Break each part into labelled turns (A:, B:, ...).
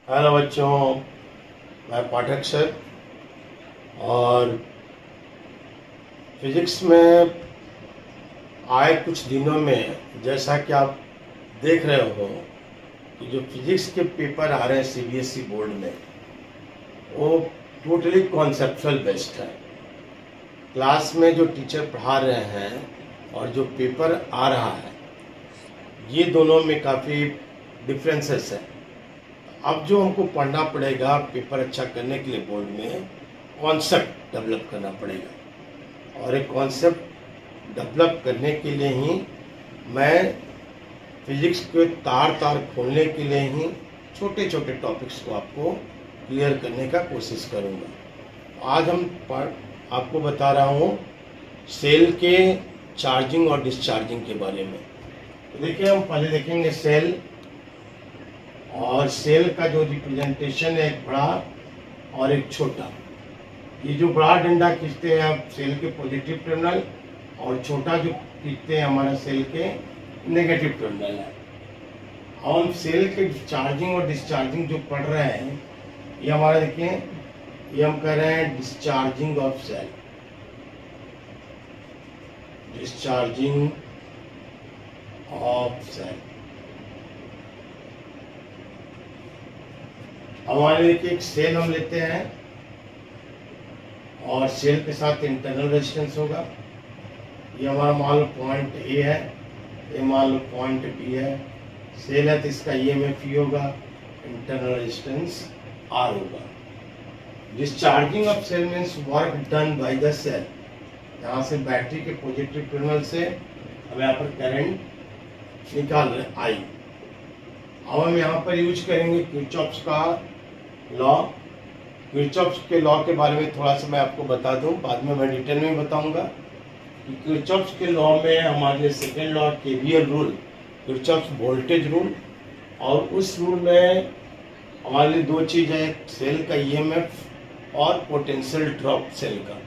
A: Hello बच्चों, मैं पाठक sir. और फिजिक्स में आए कुछ दिनों में जैसा कि आप देख रहे हो कि जो फिजिक्स के पेपर आ रहे हैं सीबीएसई बोर्ड में, वो टोटली कॉन्सेप्चुअल बेस्ड है। क्लास में जो टीचर पढ़ा रहे हैं और जो पेपर आ रहा है, ये दोनों में काफ़ी डिफरेंसेस है। अब जो हमको पढ़ना पड़ेगा पेपर अच्छा करने के लिए बोर्ड में, कॉन्सेप्ट डेवलप करना पड़ेगा। और एक कॉन्सेप्ट डेवलप करने के लिए ही मैं फिजिक्स के तार खोलने के लिए ही छोटे छोटे टॉपिक्स को आपको क्लियर करने का कोशिश करूँगा। आज आपको बता रहा हूँ सेल के चार्जिंग और डिस्चार्जिंग के बारे में। तो देखिए, हम पहले देखेंगे सेल। और सेल का जो रिप्रेजेंटेशन है, एक बड़ा और एक छोटा। ये जो बड़ा डंडा खींचते हैं आप सेल के पॉजिटिव टर्मिनल, और छोटा जो खींचते हैं हमारा सेल के नेगेटिव टर्मिनल है। और हम सेल के चार्जिंग और डिस्चार्जिंग जो पढ़ रहे हैं, ये हमारा देखिए, ये हम कर रहे हैं discharging of cell. Discharging of cell. हमारे लिए एक सेल हम लेते हैं और सेल के साथ इंटरनल रेजिस्टेंस होगा। ये हमारा मान लो पॉइंट ए है, ये मान लो पॉइंट बी है। सेल है तो इसका ईएमएफ ई होगा, इंटरनल रेजिस्टेंस आर होगा। Discharging of cell means work done by the cell. यहाँ से बैटरी के पॉजिटिव टर्मिनल से हम यहाँ पर करंट निकाल रहे आई। अब हम यहाँ पर यूज करेंगे किरचॉफ्स का लॉ। किरचॉफ्स के लॉ के बारे में थोड़ा सा मैं आपको बता दूं, बाद में मैं डिटेल में बताऊंगा कि किरचॉफ्स के लॉ में हमारे लिए second law KVL rule, Kirchhoff's voltage rule. और उस रूल में हमारे लिए दो चीज़ है, सेल का ईएमएफ और पोटेंशियल ड्रॉप सेल का।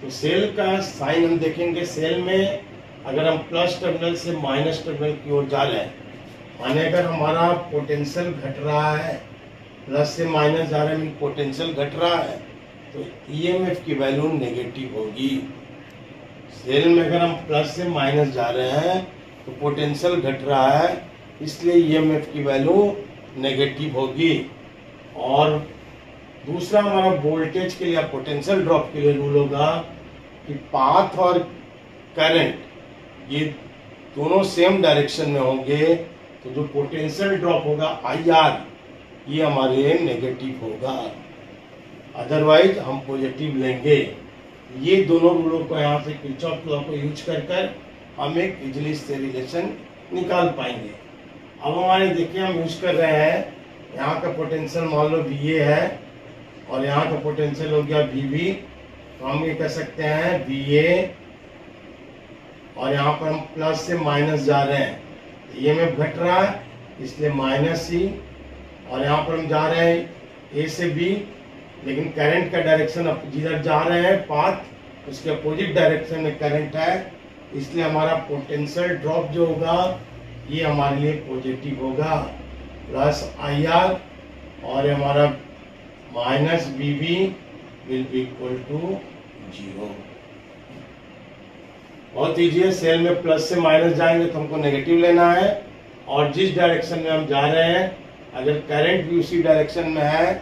A: तो सेल का साइन हम देखेंगे। सेल में अगर हम प्लस टर्मिनल से माइनस टर्मिनल की ओर जा रहे हैं, माने अगर हमारा पोटेंशियल घट रहा है, प्लस से माइनस जा रहा है, पोटेंशियल घट रहा है, तो ईएमएफ की वैल्यू नेगेटिव होगी। सेल में अगर हम प्लस से माइनस जा रहे हैं तो पोटेंशियल घट रहा है, इसलिए ईएमएफ की वैल्यू नेगेटिव होगी। और दूसरा हमारा वोल्टेज के लिए, पोटेंशियल ड्रॉप के लिए रूल होगा कि पाथ और करंट ये दोनों सेम डायरेक्शन में होंगे, तो जो पोटेंशियल ड्रॉप होगा आईआर, ये हमारे लिए नेगेटिव होगा, अदरवाइज हम पॉजिटिव लेंगे। ये दोनों रूलों को यहाँ से किरचॉफ लॉ को यूज कर हम एक इजिली से रिलेशन निकाल पाएंगे। अब हमारे देखिए, हम यूज कर रहे हैं, यहाँ का पोटेंशियल मान लो VA है और यहाँ का पोटेंशियल हो गया VB। तो हम ये कह सकते हैं VA, और यहाँ पर हम प्लस से माइनस जा रहे हैं, ईएमएफ घट रहा है इसलिए माइनस C। और यहाँ पर हम जा रहे हैं A से B, लेकिन करंट का डायरेक्शन जिधर जा रहे हैं पाथ, उसके अपोजिट डायरेक्शन में करंट है, इसलिए हमारा पोटेंशियल ड्रॉप जो होगा ये हमारे लिए पॉजिटिव होगा, प्लस IR, और हमारा minus VB will be equal to 0। बहुत ईजी है। सेल में प्लस से माइनस जाएंगे तो हमको नेगेटिव लेना है, और जिस डायरेक्शन में हम जा रहे हैं अगर करंट भी उसी डायरेक्शन में है,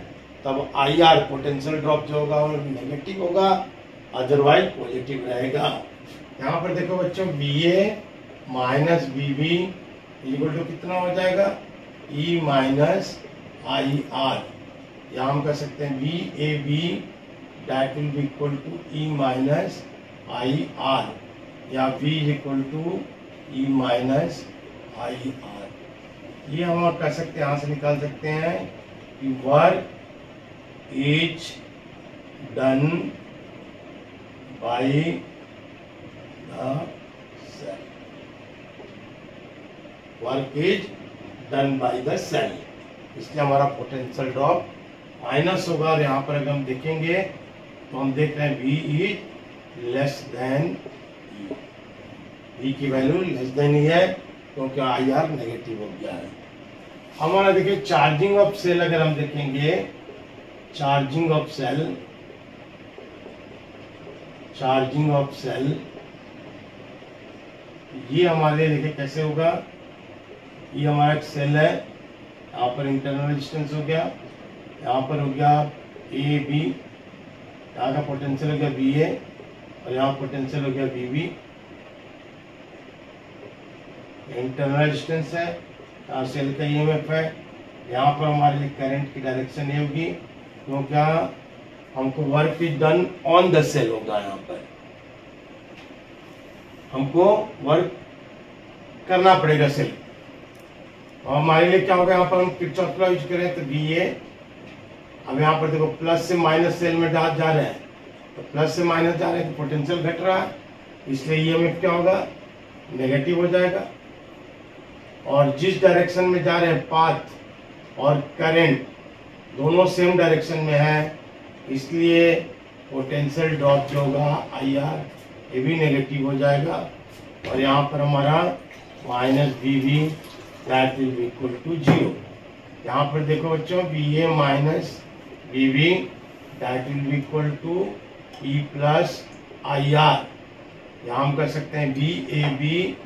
A: तब IR पोटेंशियल ड्रॉप जो होगा वो नेगेटिव होगा, अदरवाइज पॉजिटिव रहेगा। यहाँ पर देखो बच्चों, VA minus VB equal to कितना हो जाएगा, E माइनस IR। यहाँ हम कह सकते हैं VAB that will be equal to E minus IR, या V equal to E minus IR। ये हम कर सकते हैं, यहाँ से निकाल सकते हैं कि work is done by the cell. Work is done by the cell, इसलिए हमारा पोटेंशियल ड्रॉप माइनस होगा। और यहाँ पर अगर हम देखेंगे तो हम देख रहे हैं V is less than E। V की वैल्यू लेस देन E है, क्योंकि IR नेगेटिव हो गया है। हमारा देखिए चार्जिंग ऑफ सेल, अगर हम देखेंगे charging of cell, charging of cell ये हमारे देखिए कैसे होगा। ये हमारा एक सेल है, यहाँ पर इंटरनल रेजिस्टेंस हो गया, यहाँ पर हो गया ए बी, यहाँ का पोटेंशियल हो गया बी ए और यहाँ पोटेंशियल हो गया बी बी। इंटरनल रेजिस्टेंस है, यहाँ सेल का ईएमएफ है, यहाँ पर हमारे लिए करंट की डायरेक्शन ये होगी, तो क्या हमको work is done on the cell होगा। यहाँ पर हमको वर्क करना पड़ेगा सेल, और हमारे लिए क्या होगा, यहाँ पर हम किरचॉफ लॉ यूज करें तो बी ए, अब यहाँ पर देखो प्लस से माइनस सेल में जा रहे हैं, तो प्लस से माइनस जा रहे हैं तो पोटेंशियल घट रहा है, इसलिए ईएमएफ क्या होगा, नेगेटिव हो जाएगा। और जिस डायरेक्शन में जा रहे हैं पाथ और करंट दोनों सेम डायरेक्शन में है, इसलिए पोटेंशियल ड्रॉप जो होगा आई आर ये भी नेगेटिव हो जाएगा। और यहाँ पर हमारा minus B V that will be equal to 0। यहाँ पर देखो बच्चों B A minus B V that will be equal to E plus I R. यहाँ हम कर सकते हैं B A B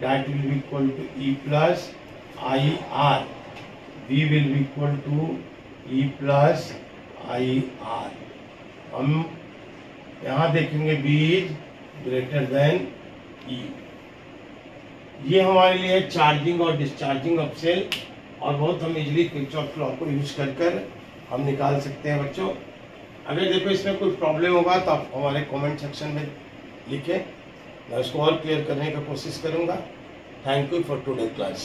A: that will be equal to E plus I R, B will be equal to E plus I R. हम यहाँ देखेंगे B is greater than E. ये हमारे लिए चार्जिंग और डिस्चार्जिंग ऑफ सेल, और बहुत हम इजीली किरचॉफ लॉ को यूज कर हम निकाल सकते हैं बच्चों। अगर देखो इसमें कोई प्रॉब्लम होगा तो आप हमारे कमेंट सेक्शन में लिखें, मैं उसको और क्लियर करने की कोशिश करूंगा। Thank you for today class.